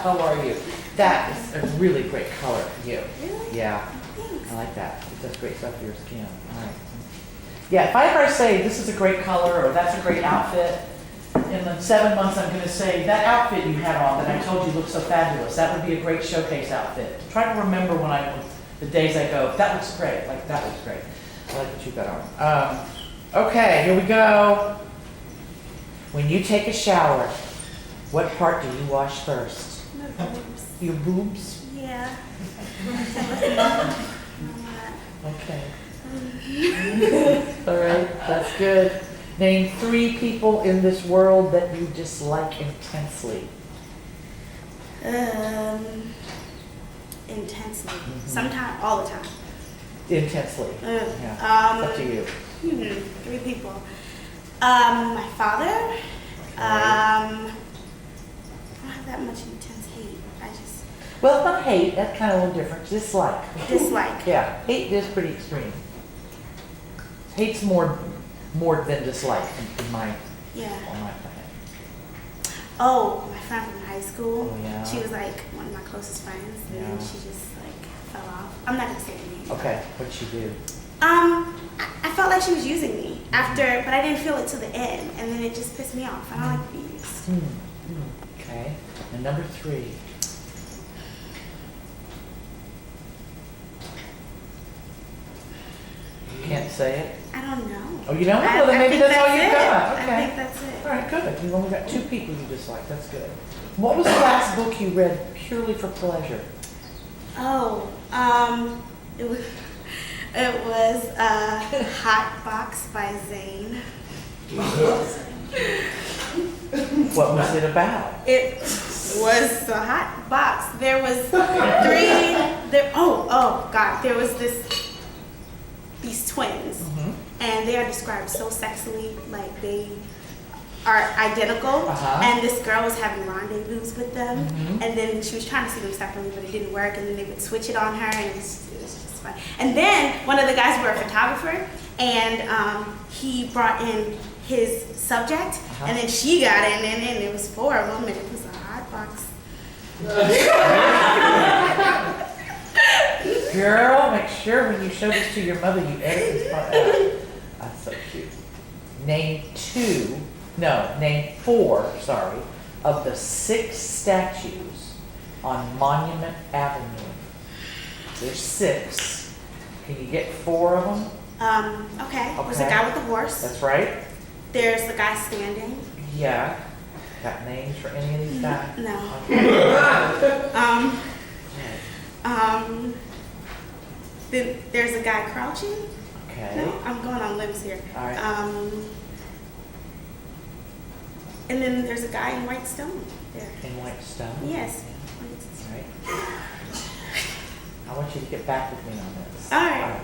How are you? That is a really great color for you. Really? Yeah, Thanks. I like that. It does great stuff for your skin. All right. Yeah, if I ever say this is a great color or that's a great outfit, in the 7 months I'm gonna say that outfit you had on that I told you looked so fabulous, that would be a great showcase outfit. Try to remember the days I go, that looks great, like that looks great. I like what you got on. Okay, here we go. When you take a shower, what part do you wash first? My boobs. Your boobs? Yeah. Okay. All right, that's good. Name 3 people in this world that you dislike intensely. Intensely. Sometimes, all the time. Intensely. Yeah. It's up to you. 3 people. My father. I don't have that much intense hate. I just Well, not hate, that's kind of a little different. Dislike. dislike. Yeah, hate is pretty extreme. Hate's more than dislike in my Yeah. on my planet. Oh, my friend from high school. Oh, yeah. She was like one of my closest friends, and then Yeah. she just like fell off. I'm not gonna say her name. Okay, what did she do? I felt like she was using me after, but I didn't feel it to the end, and then it just pissed me off. I don't like to be used. Okay, and number 3. You can't say it? I don't know. Oh, you don't? Well, then maybe think that's all you've it. got. I Okay. think that's it. All right, good. You've only got 2 people you dislike. That's good. What was the last book you read purely for pleasure? Oh, it was Hot Box by Zane. What was it about? It was the hot box. There was 3. Oh God! There was these twins, and they are described so sexily, like they are identical. And this girl was having rendezvous with them, and then she was trying to see them separately, but it didn't work. And then they would switch it on her, and it was just fun. And then one of the guys were a photographer, and he brought in his subject, and then she got in, and it was 4 of them, and it was a hot box. Girl, make sure when you show this to your mother, you edit this part out. That's so cute. Name 4, sorry, of the 6 statues on Monument Avenue. There's 6. Can you get 4 of them? Okay. There's a guy with a horse. That's right. There's the guy standing. Yeah. Got names for any of these guys? No. Okay. Then there's a guy crouching. Okay. No, I'm going on limbs here. All right. And then there's a guy in white stone there. In white stone? Yes. All right. I want you to get back with me on this. All right.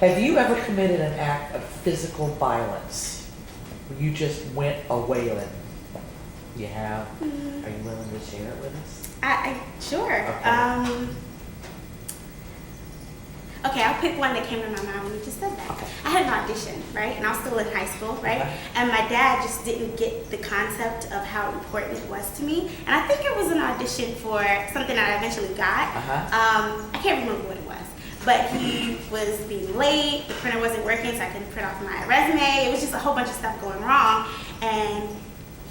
Have you ever committed an act of physical violence where you just went a wailing? You have? Are you willing to share it with us? Sure. Okay. Okay, I'll pick one that came to my mind when you just said that. Okay. I had an audition, right? And I was still in high school, right? Okay. And my dad just didn't get the concept of how important it was to me. And I think it was an audition for something that I eventually got. I can't remember what it was. But he was being late, the printer wasn't working, so I couldn't print off my resume. It was just a whole bunch of stuff going wrong. And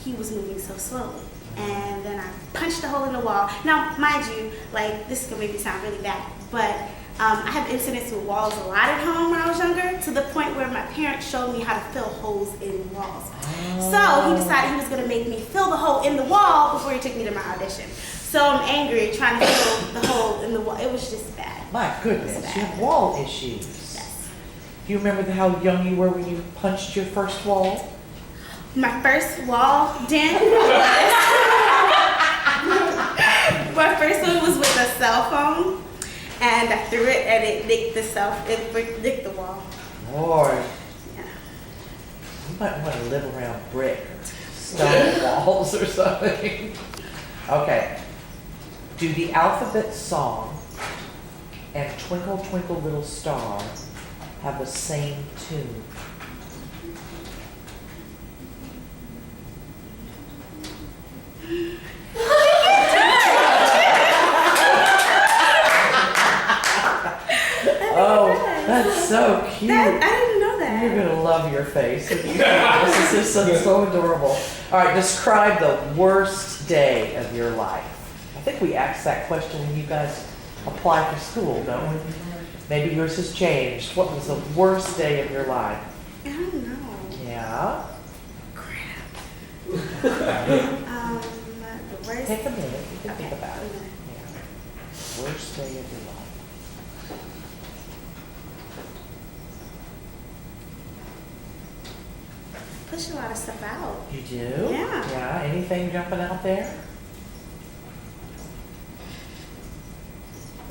he was moving so slowly. And then I punched a hole in the wall. Now, mind you, like, this is gonna make me sound really bad, but I have incidents with walls a lot at home when I was younger, to the point where my parents showed me how to fill holes in walls. So he decided he was gonna make me fill the hole in the wall before he took me to my audition. So I'm angry, trying to fill the hole in the wall. It was just bad. My goodness, you have wall issues. Yes. Do you remember how young you were when you punched your first wall? My first wall dent was, my first one was with a cell phone, and I threw it and it nicked it nicked the wall. Lord, Yeah. you might want to live around brick or stone walls or something. Okay. Do the alphabet song and Twinkle Twinkle Little Star have the same tune? so cute. I didn't know that. You're gonna love your face. This is so adorable. All right, describe the worst day of your life. I think we asked that question when you guys apply for school, don't we? Maybe yours has changed. What was the worst day of your life? I don't know. Yeah. Crap. The worst. Take a minute. You can Okay. think about it. Yeah. Worst day of your life. Push a lot of stuff out. You do? Yeah. Yeah. Anything jumping out there?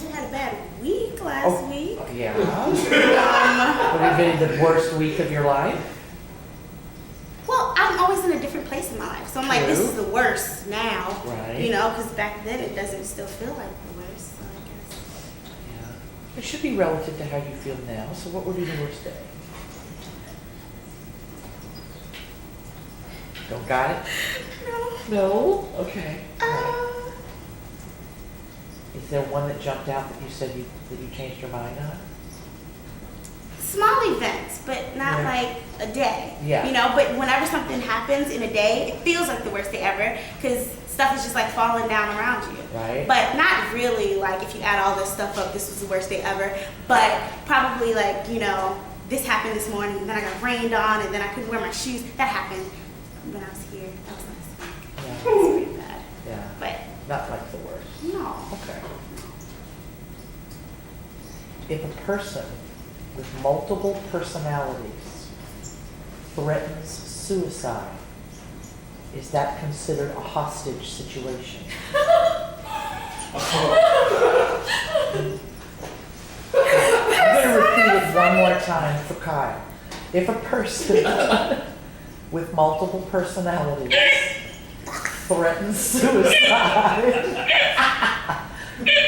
We had a bad week last week. Yeah. What have been the worst week of your life? Well, I'm always in a different place in my life. So I'm like, this True. is the worst now. Right. You know, because back then it doesn't still feel like the worst. So I guess. Yeah. It should be relative to how you feel now. So what would be the worst day? Don't got it? No? Okay. All right. Is there one that jumped out that you said that you changed your mind on? Small events, but not Yeah. like a day. Yeah. You know, but whenever something happens in a day, it feels like the worst day ever because stuff is just like falling down around you. Right. But not really like if you add all this stuff up, this was the worst day ever. But probably like, you know, this happened this morning, and then I got rained on, and then I couldn't wear my shoes. That happened when I was here. That was last week. Yeah. It was pretty bad. Yeah. But Not like the worst. no. Okay. If a person with multiple personalities threatens suicide, is that considered a hostage situation? I'm going to repeat it one more time for Kyle. If a person with multiple personalities threatens suicide,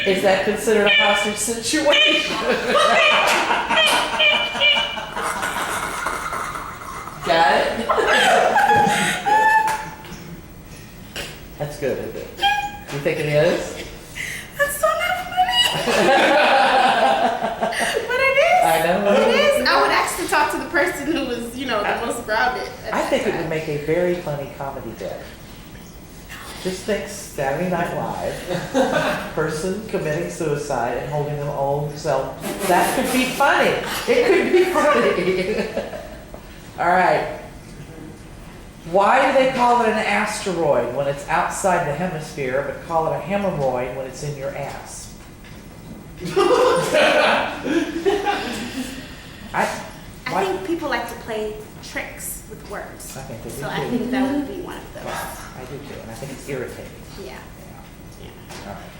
is that considered a hostage situation? Got it? That's good, isn't it? You think it is? That's so not funny. But it is. I know. It is. I would actually talk to the person who was, you know, the most grounded. I think it would make a very funny comedy bit. Just think Saturday Night Live, person committing suicide and holding their own self. That could be funny. It could be funny. All right. Why do they call it an asteroid when it's outside the hemisphere, but call it a hemorrhoid when it's in your ass? I think people like to play tricks with words. I think they do So I too. think that would be one of those. I do too, and I think it's irritating. Yeah. Yeah. Yeah. All right.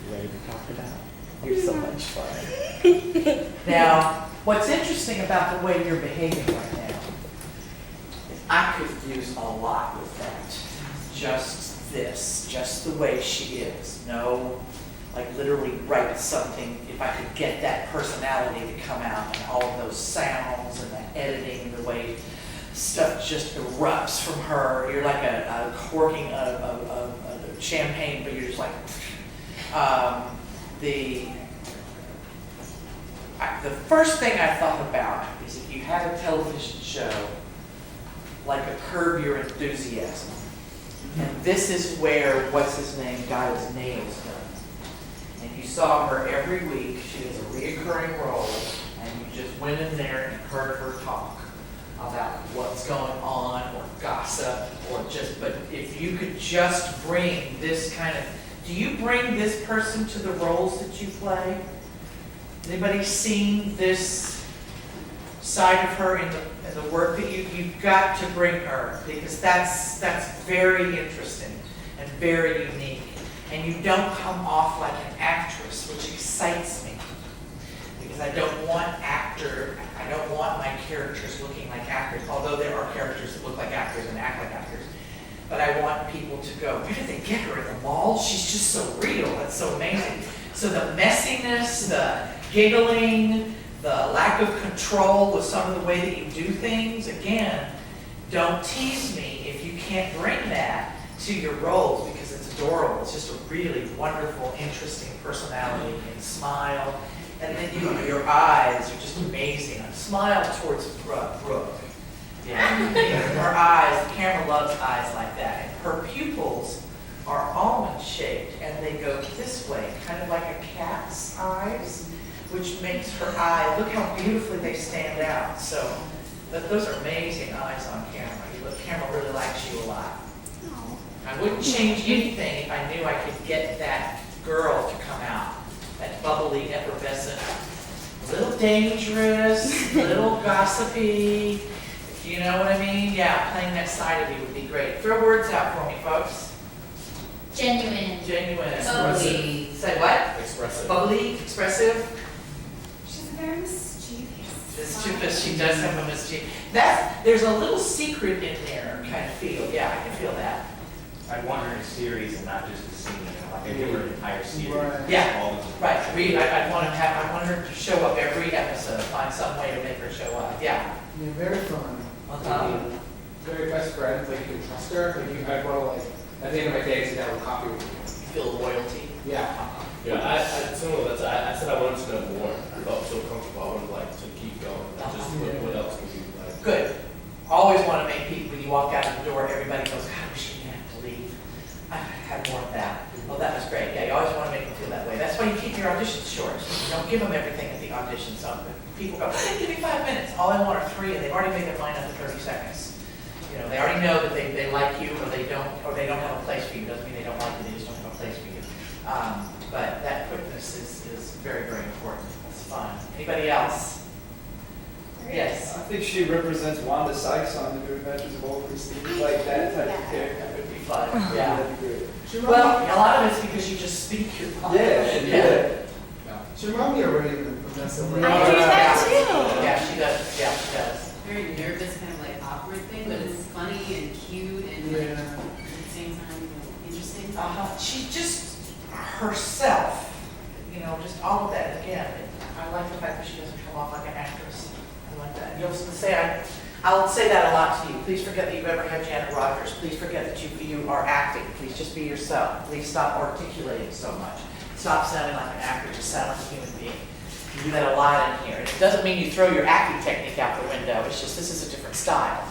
You ready to talk about it? You're so much fun. Now, what's interesting about the way you're behaving right now is I could use a lot with that. Just this, just the way she is. No, like literally write something, if I could get that personality to come out and all of those sounds and that editing, the way stuff just erupts from her. You're like a corking a champagne, but you're just like, the first thing I thought about is if you had a television show like a Curb Your Enthusiasm, and this is where, what's his name, got his nails done. And you saw her every week, she has a reoccurring role, and you just went in there and heard her talk about what's going on, or gossip, or just, but if you could just bring this kind of, do you bring this person to the roles that you play? Anybody seen this side of her in the work that you've got to bring her, because that's very interesting and very unique. And you don't come off like an actress, which excites me. Because I don't want my characters looking like actors, although there are characters that look like actors and act like actors. But I want people to go, where did they get her in the mall? She's just so real, that's so amazing. So the messiness, the giggling, the lack of control with some of the way that you do things, again, don't tease me if you can't bring that to your roles, because it's adorable. It's just a really wonderful, interesting personality. You can smile, And then your eyes are just amazing. Smile towards Brooke. Yeah. Her eyes, the camera loves eyes like that. And her pupils are almond shaped and they go this way, kind of like a cat's eyes, which makes her eye, look how beautifully they stand out. So those are amazing eyes on camera. The camera really likes you a lot. I wouldn't change anything if I knew I could get that girl to come out, that bubbly, effervescent, a little dangerous, a little gossipy, you know what I mean? Yeah, playing that side of you would be great. Throw words out for me, folks. Genuine. Genuine. Bubbly. Say what? Expressive. Bubbly, expressive. She's very mischievous. Mischievous, she does have a mischief. There's a little secret in there, kind of feel. Yeah, I can feel that. I want her in a series and not just a scene, like I give her an entire series. Right. Yeah. All the- Right, I want her to show up every episode, find some way to make her show up. Yeah. Yeah, very fun. Very best friends, like you can trust her. Like you had one like at the end of my day, sit down with coffee with you. Feel loyalty. Yeah. Yeah, I similar to that. I said I wanted to know more. I felt so comfortable. I wanted like to keep going. Just what else could be like? Good. Always want to make people, when you walk out of the door, everybody goes, God, I wish she didn't have to leave. I had more of that. Well, that was great. Yeah, you always want to make them feel that way. That's why you keep your auditions short. You don't give them everything at the audition. So people go, hey, give me 5 minutes. All I want are 3, and they've already made their mind up in 30 seconds. You know, they already know that they like you, or they don't have a place for you. Doesn't mean they don't like you, they just don't have a place for you. But that quickness is very, very important. It's fun. Anybody else? Yes. I think she represents Wanda Sykes on The New Adventures of Old Christine, like that type of That character. would be fun. Yeah. That'd be great. Well, a lot of it's because you just speak your mind. Yeah. She reminded me of Raven from That's the I hear that too. Yeah, she does. Yeah, she does. Very nervous, kind of like awkward thing, but it's funny and cute and like, Yeah. at the same time, you know, interesting. She just herself, you know, just all of that. Again, I like the fact that she doesn't come off like an actress. I like that. You'll say I'll say that a lot to you. Please forget that you've ever had Janet Rogers. Please forget that you are acting. Please just be yourself. Please stop articulating so much. Stop sounding like an actor. Just sound like a human being. You do that a lot in here. And it doesn't mean you throw your acting technique out the window. It's just this is a different style.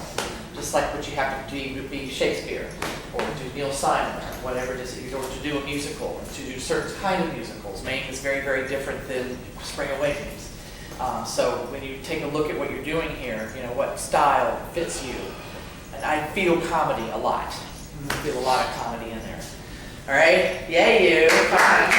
Just like what you have to do to be Shakespeare, or to do Neil Simon, or whatever it is that you're, or to do a musical, or to do certain kind of musicals. Maine is very, very different than Spring Awakenings. So when you take a look at what you're doing here, you know, what style fits you. And I feel comedy a lot. I feel a lot of comedy in there. All right? Yay, you. Fine.